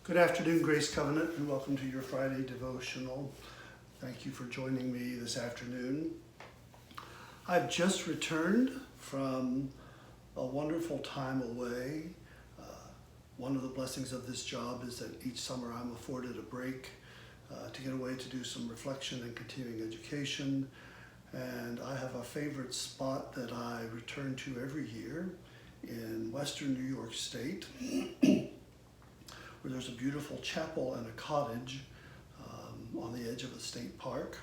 Good afternoon, Grace Covenant, and welcome to your Friday devotional. Thank you for joining me this afternoon. I've just returned from a wonderful time away. One of the blessings of this job is that each summer I'm afforded a break to get away to do some reflection and continuing education. And I have a favorite spot that I return to every year in western New York State, where there's a beautiful chapel and a cottage on the edge of a state park.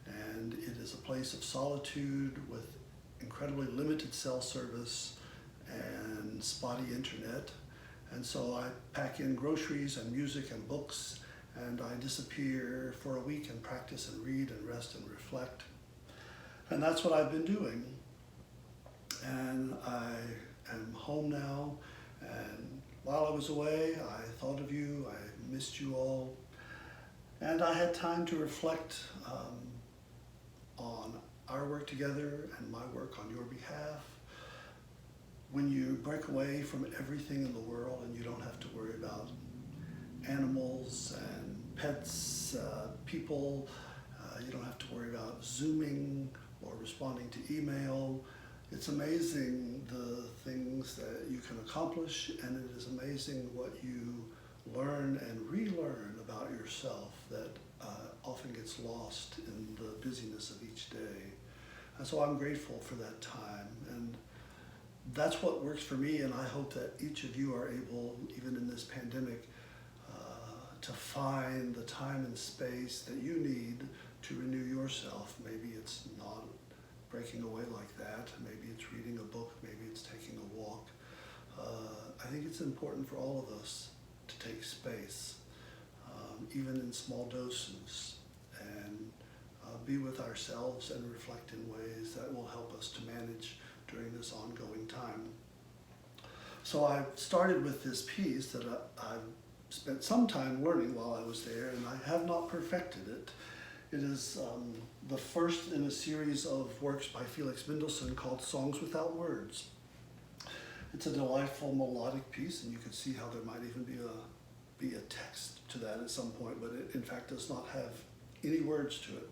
And it is a place of solitude with incredibly limited cell service and spotty internet. And so I pack in groceries and music and books, and I disappear for a week and practice and read and rest and reflect. And that's what I've been doing. And I am home now, and while I was away, I thought of you, I missed you all, and I had time to reflect on our work together and my work on your behalf. When you break away from everything in the world and you don't have to worry about animals and pets, people, you don't have to worry about Zooming or responding to email. It's amazing the things that you can accomplish, and it is amazing what you learn and relearn about yourself that often gets lost in the busyness of each day. And so I'm grateful for that time, and that's what works for me, and I hope that each of you are able, even in this pandemic, to find the time and space that you need to renew yourself. Maybe it's not breaking away like that. Maybe it's reading a book. Maybe it's taking a walk. I think it's important for all of us to take space, even in small doses, and be with ourselves and reflect in ways that will help us to manage during this ongoing time. So I started with this piece that I've spent some time learning while I was there, and I have not perfected it. It is the first in a series of works by Felix Mendelssohn called Songs Without Words. It's a delightful melodic piece, and you can see how there might even be a text to that at some point, but it in fact does not have any words to it.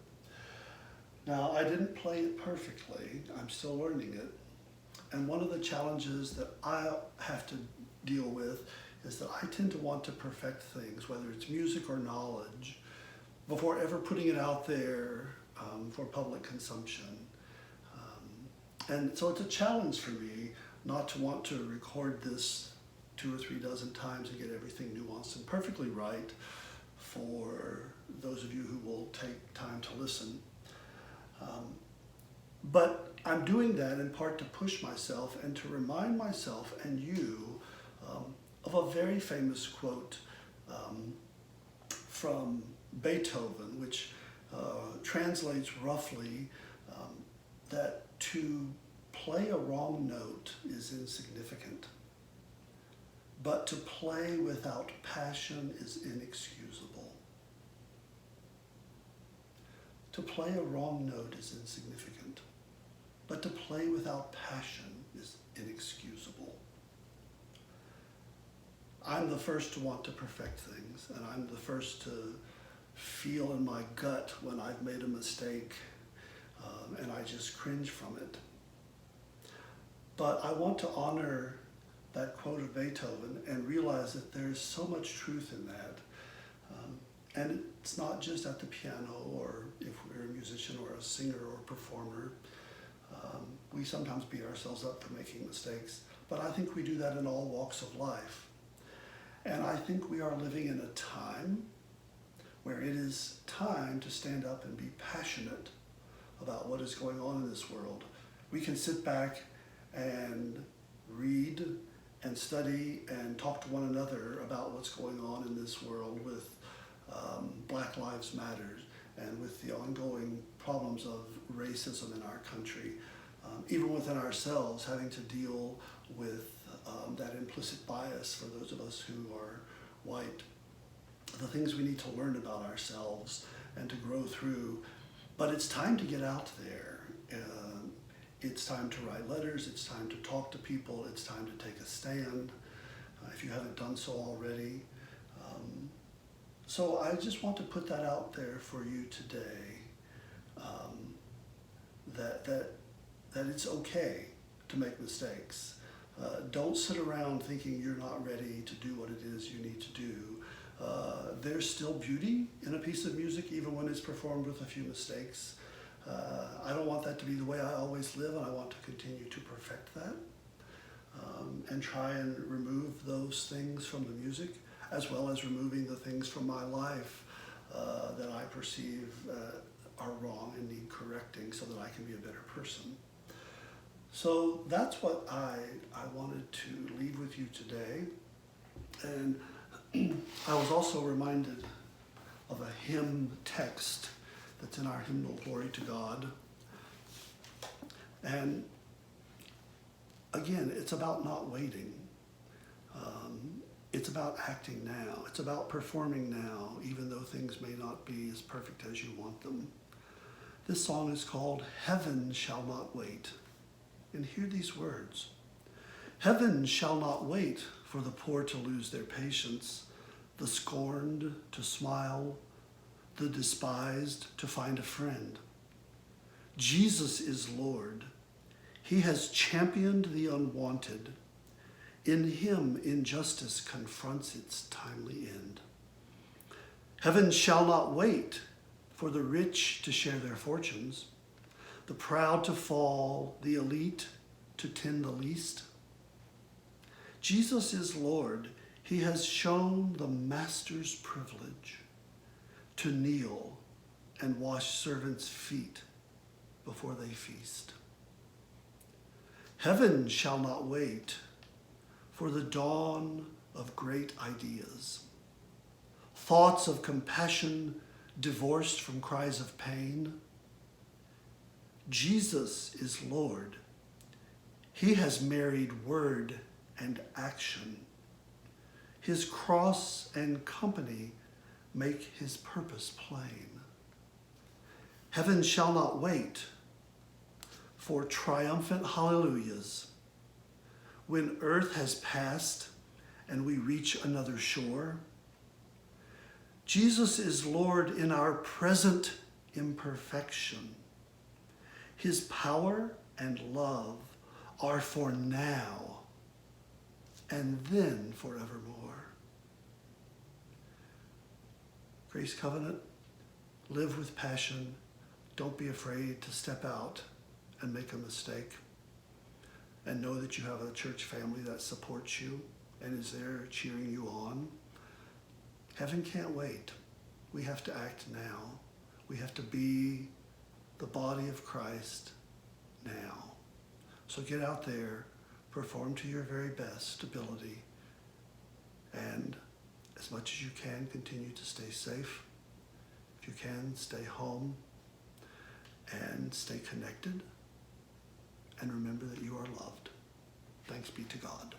Now, I didn't play it perfectly. I'm still learning it. And one of the challenges that I have to deal with is that I tend to want to perfect things, whether it's music or knowledge, before ever putting it out there for public consumption. And so it's a challenge for me not to want to record this 2 or 3 dozen times and get everything nuanced and perfectly right for those of you who will take time to listen. But I'm doing that in part to push myself and to remind myself and you of a very famous quote from Beethoven, which translates roughly that to play a wrong note is insignificant, but to play without passion is inexcusable. To play a wrong note is insignificant, but to play without passion is inexcusable. I'm the first to want to perfect things, and I'm the first to feel in my gut when I've made a mistake, and I just cringe from it. But I want to honor that quote of Beethoven and realize that there's so much truth in that. And it's not just at the piano, or if we're a musician or a singer or a performer. We sometimes beat ourselves up for making mistakes, but I think we do that in all walks of life. And I think we are living in a time where it is time to stand up and be passionate about what is going on in this world. We can sit back and read and study and talk to one another about what's going on in this world with Black Lives Matter and with the ongoing problems of racism in our country, even within ourselves, having to deal with that implicit bias for those of us who are white, the things we need to learn about ourselves and to grow through. But it's time to get out there. It's time to write letters, it's time to talk to people, it's time to take a stand. If you haven't done so already, So I just want to put that out there for you today, that it's okay to make mistakes. Don't sit around thinking you're not ready to do what it is you need to do. There's still beauty in a piece of music, even when it's performed with a few mistakes. I don't want that to be the way I always live, and I want to continue to perfect that and try and remove those things from the music, as well as removing the things from my life that I perceive are wrong and need correcting so that I can be a better person. So that's what I wanted to leave with you today. And I was also reminded of a hymn text that's in our hymnal, Glory to God. And again, it's about not waiting. It's about acting now. It's about performing now, even though things may not be as perfect as you want them. This song is called Heaven Shall Not Wait. And hear these words. Heaven shall not wait for the poor to lose their patience, the scorned to smile, the despised to find a friend. Jesus is Lord. He has championed the unwanted. In him, injustice confronts its timely end. Heaven shall not wait for the rich to share their fortunes, the proud to fall, the elite to tend the least. Jesus is Lord. He has shown the master's privilege to kneel and wash servants' feet before they feast. Heaven shall not wait for the dawn of great ideas, thoughts of compassion divorced from cries of pain. Jesus is Lord. He has married word and action. His cross and company make his purpose plain. Heaven shall not wait for triumphant hallelujahs. When earth has passed and we reach another shore, Jesus is Lord in our present imperfection. His power and love are for now and then forevermore. Grace Covenant, live with passion. Don't be afraid to step out and make a mistake. And know that you have a church family that supports you and is there cheering you on. Heaven can't wait. We have to act now. We have to be the body of Christ now. So get out there, perform to your very best ability, and as much as you can, continue to stay safe. If you can, stay home and stay connected. And remember that you are loved. Thanks be to God.